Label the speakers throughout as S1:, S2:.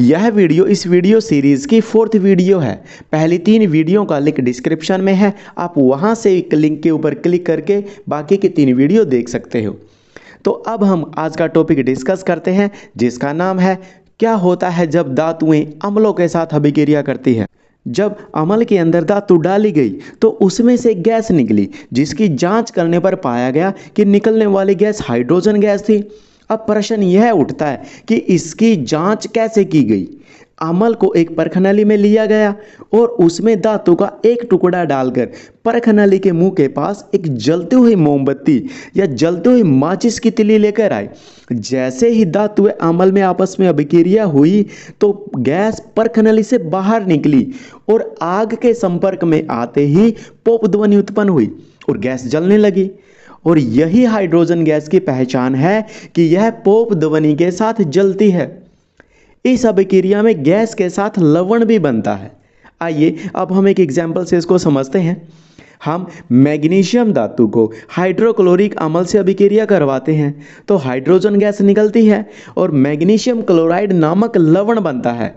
S1: यह वीडियो इस video series की 4th वीडियो है। पहली 3 वीडियो का लिंक डिस्क्रिप्शन में है, आप वहां से एक लिंक के ऊपर क्लिक करके बाकी की 3 वीडियो देख सकते हो। तो अब हम आज का टॉपिक डिस्कस करते हैं, जिसका नाम है क्या होता है जब धातुएं अम्लों के साथ अभिक्रिया करती है। जब अम्ल के अंदर धातु डाली गई तो उसमें से गैस निकली, जिसकी जांच करने पर पाया गया कि निकलने वाली गैस हाइड्रोजन गैस थी। अब प्रश्न यह उठता है कि इसकी जांच कैसे की गई। अम्ल को एक परखनली में लिया गया और उसमें धातु का एक टुकड़ा डालकर परखनली के मुंह के पास एक जलती हुई मोमबत्ती या जलती हुई माचिस की तिली लेकर आए। जैसे ही धातुएं अम्ल में आपस में अभिक्रिया हुई तो गैस परखनली से बाहर निकली और आग के संपर्क में आते ही पॉप ध्वनि उत्पन्न हुई और गैस जलने लगी। और यही हाइड्रोजन गैस की पहचान है कि यह पॉप ध्वनि के साथ जलती है। इस अभिक्रिया में गैस के साथ लवण भी बनता है। आइए अब हम एक एग्जाम्पल से इसको समझते हैं। हम मैग्नीशियम धातु को हाइड्रोक्लोरिक अम्ल से अभिक्रिया करवाते हैं तो हाइड्रोजन गैस निकलती है और मैग्नीशियम क्लोराइड नामक लवण बनता है।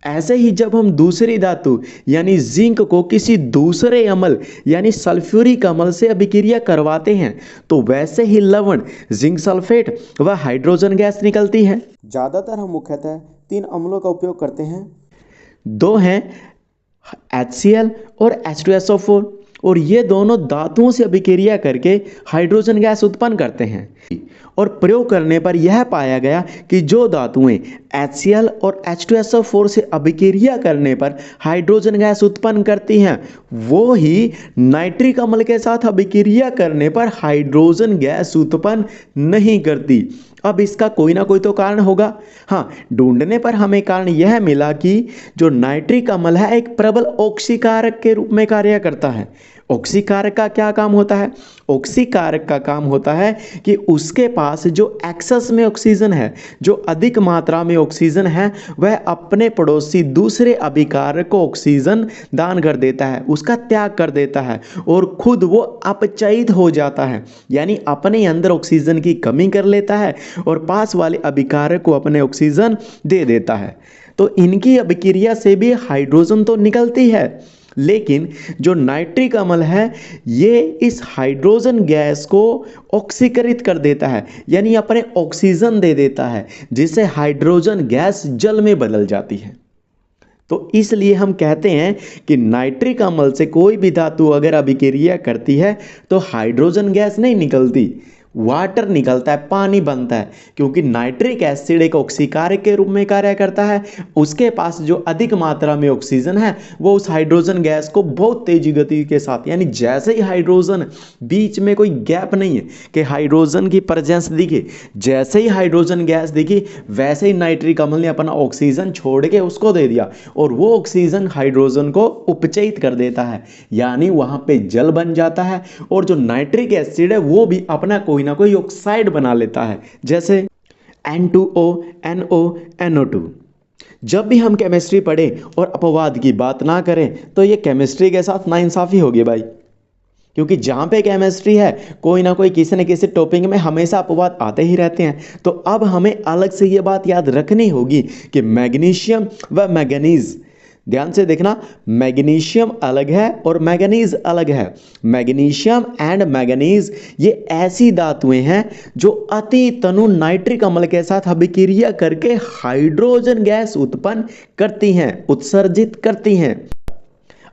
S1: ऐसे ही जब हम दूसरी धातु यानी जिंक को किसी दूसरे अम्ल यानी सल्फ्यूरिक अम्ल से अभिक्रिया करवाते हैं तो वैसे ही लवण जिंक सल्फेट व हाइड्रोजन गैस निकलती है। ज़्यादातर हम मुख्यतः 3 अम्लों का उपयोग करते हैं। 2 हैं HCl और H2SO4 और ये दोनों धातुओं से अभिक्रिया करके हाइड्रोजन गैस उत्पन्न करते हैं। और प्रयोग करने पर यह पाया गया कि जो धातुएं HCl और H2SO4 से अभिक्रिया करने पर हाइड्रोजन गैस उत्पन्न करती हैं वो ही नाइट्रिक अम्ल के साथ अभिक्रिया करने पर हाइड्रोजन गैस उत्पन्न नहीं करती। अब इसका कोई ना कोई तो कारण होगा। हाँ, ढूंढने पर हमें कारण यह मिला कि जो नाइट्रिक अम्ल है एक प्रबल ऑक्सीकारक के रूप में कार्य करता है। ऑक्सीकारक का क्या काम होता है? ऑक्सीकारक का काम होता है कि उसके पास जो एक्सेस में ऑक्सीजन है, जो अधिक मात्रा में ऑक्सीजन है, वह अपने पड़ोसी दूसरे अभिकारक को ऑक्सीजन दान कर देता है, उसका त्याग कर देता है और खुद वो अपचयित हो जाता है, यानी अपने अंदर ऑक्सीजन की कमी कर लेता है और पास वाले अभिकारक को अपने ऑक्सीजन दे देता है। तो इनकी अभिक्रिया से भी हाइड्रोजन तो निकलती है, लेकिन जो नाइट्रिक अम्ल है ये इस हाइड्रोजन गैस को ऑक्सीकृत कर देता है, यानी अपने ऑक्सीजन दे देता है, जिससे हाइड्रोजन गैस जल में बदल जाती है। तो इसलिए हम कहते हैं कि नाइट्रिक अम्ल से कोई भी धातु अगर अभिक्रिया करती है तो हाइड्रोजन गैस नहीं निकलती, वाटर निकलता है, पानी बनता है, क्योंकि नाइट्रिक एसिड एक ऑक्सीकारक के रूप में कार्य करता है। उसके पास जो अधिक मात्रा में ऑक्सीजन है वो उस हाइड्रोजन गैस को बहुत तेजी गति के साथ, यानी जैसे ही हाइड्रोजन, बीच में कोई गैप नहीं है कि हाइड्रोजन की प्रेजेंस दिखे, जैसे ही हाइड्रोजन गैस दिखी वैसे ही नाइट्रिक अम्ल ने अपना ऑक्सीजन छोड़ के उसको दे दिया और वो ऑक्सीजन हाइड्रोजन को उपचयित कर देता है, यानी वहां पे जल बन जाता है और जो नाइट्रिक एसिड है वो भी अपना कोई ना कोई ऑक्साइड बना लेता है, जैसे N2O, NO, NO2। जब भी हम केमिस्ट्री पढ़ें और अपवाद की बात ना करें तो ये केमिस्ट्री के साथ नाइंसाफी होगी भाई, क्योंकि जहाँ पे केमिस्ट्री है कोई ना कोई किसी न किसी टॉपिक में हमेशा अपवाद आते ही रहते हैं। तो अब हमें अलग से ये बात याद रखनी होगी कि मैग्नीशियम व मैंगनीज, ध्यान से देखना, मैग्नीशियम अलग है और मैंगनीज अलग है। मैग्नीशियम एंड मैंगनीज ये ऐसी धातुएं हैं जो अति तनु नाइट्रिक अम्ल के साथ अभिक्रिया करके हाइड्रोजन गैस उत्पन्न करती हैं, उत्सर्जित करती हैं।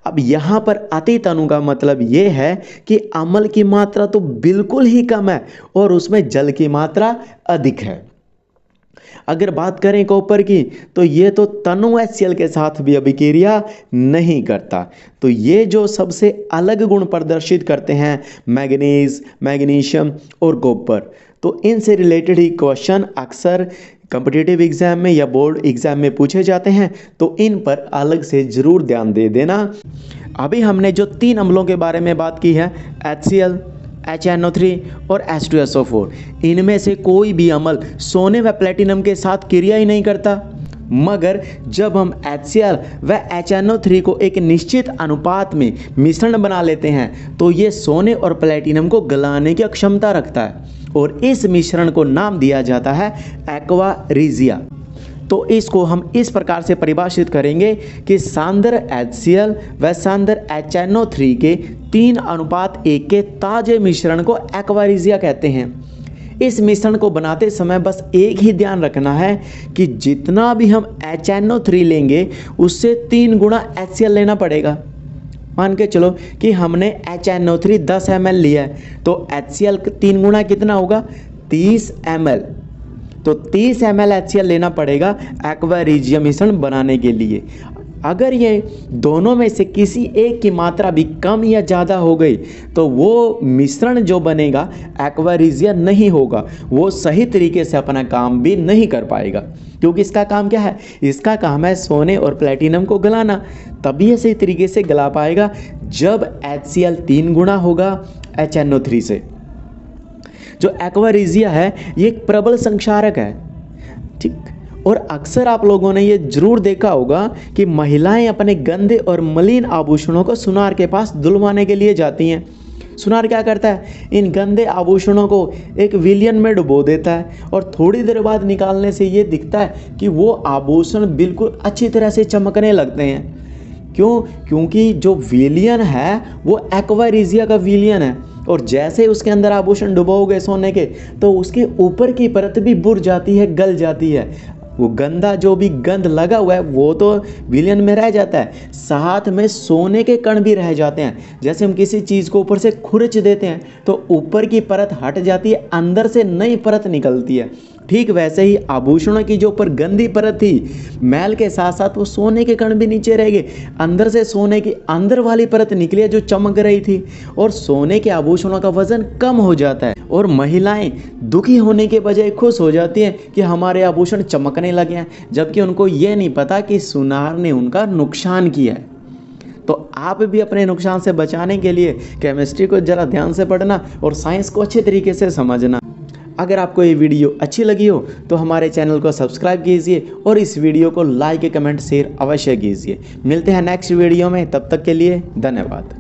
S1: अब यहाँ पर अति तनु का मतलब ये है कि अम्ल की मात्रा तो बिल्कुल ही कम है और उसमें जल की मात्रा अधिक है। अगर बात करें कॉपर की तो ये तो तनु HCl के साथ भी अभिक्रिया नहीं करता। तो ये जो सबसे अलग गुण प्रदर्शित करते हैं मैंगनीज, मैग्नीशियम और कॉपर, तो इनसे रिलेटेड ही क्वेश्चन अक्सर कॉम्पिटिटिव एग्जाम में या बोर्ड एग्जाम में पूछे जाते हैं, तो इन पर अलग से जरूर ध्यान दे देना। अभी हमने जो 3 अम्लों के बारे में बात की है, HCl, HNO3 और H2SO4, इनमें से कोई भी अम्ल सोने व प्लेटिनम के साथ क्रिया ही नहीं करता, मगर जब हम HCl व HNO3 को एक निश्चित अनुपात में मिश्रण बना लेते हैं तो ये सोने और प्लेटिनम को गलाने की क्षमता रखता है और इस मिश्रण को नाम दिया जाता है एक्वा रिजिया। तो इसको हम इस प्रकार से परिभाषित करेंगे कि सांद्र HCl व सांद्र HNO3 के 3:1 के ताजे मिश्रण को एक्वारिजिया कहते हैं। इस मिश्रण को बनाते समय बस एक ही ध्यान रखना है कि जितना भी हम HNO3 लेंगे उससे 3 गुना HCl लेना पड़ेगा। मान के चलो कि हमने HNO3 10 ml लिया है तो HCl 3 गुना कितना होगा 30 ml। तो 30 ml HCl लेना पड़ेगा एक्वारिजिया मिश्रण बनाने के लिए। अगर ये दोनों में से किसी एक की मात्रा भी कम या ज़्यादा हो गई तो वो मिश्रण जो बनेगा एक्वारिजिया नहीं होगा, वो सही तरीके से अपना काम भी नहीं कर पाएगा। क्योंकि इसका काम क्या है, इसका काम है सोने और प्लेटिनम को गलाना, तभी ये सही तरीके से गला पाएगा जब HCl 3 गुना होगा HNO3 से। जो एक्वारिजिया है ये एक प्रबल संक्षारक है, ठीक। और अक्सर आप लोगों ने ये जरूर देखा होगा कि महिलाएं अपने गंदे और मलिन आभूषणों को सुनार के पास धुलवाने के लिए जाती हैं। सुनार क्या करता है, इन गंदे आभूषणों को एक विलयन में डुबो देता है और थोड़ी देर बाद निकालने से ये दिखता है कि वो आभूषण बिल्कुल अच्छी तरह से चमकने लगते हैं। क्यों? क्योंकि जो विलयन है वो एक्वारिजिया का विलयन है और जैसे उसके अंदर आभूषण डुबोगे सोने के तो उसके ऊपर की परत भी बुर जाती है, गल जाती है। वो गंदा जो भी गंध लगा हुआ है वो तो विलयन में रह जाता है, साथ में सोने के कण भी रह जाते हैं। जैसे हम किसी चीज़ को ऊपर से खुरच देते हैं तो ऊपर की परत हट जाती है, अंदर से नई परत निकलती है। ठीक वैसे ही आभूषणों की जो ऊपर गंदी परत थी, मैल के साथ साथ वो सोने के कण भी नीचे रह गए, अंदर से सोने की अंदर वाली परत निकली है जो चमक रही थी और सोने के आभूषणों का वजन कम हो जाता है। और महिलाएं दुखी होने के बजाय खुश हो जाती हैं कि हमारे आभूषण चमकने लगे हैं, जबकि उनको ये नहीं पता कि सुनार ने उनका नुकसान किया है। तो आप भी अपने नुकसान से बचाने के लिए केमिस्ट्री को ज़रा ध्यान से पढ़ना और साइंस को अच्छे तरीके से समझना। अगर आपको ये वीडियो अच्छी लगी हो तो हमारे चैनल को सब्सक्राइब कीजिए और इस वीडियो को लाइक, कमेंट, शेयर अवश्य कीजिए। मिलते हैं नेक्स्ट वीडियो में, तब तक के लिए धन्यवाद।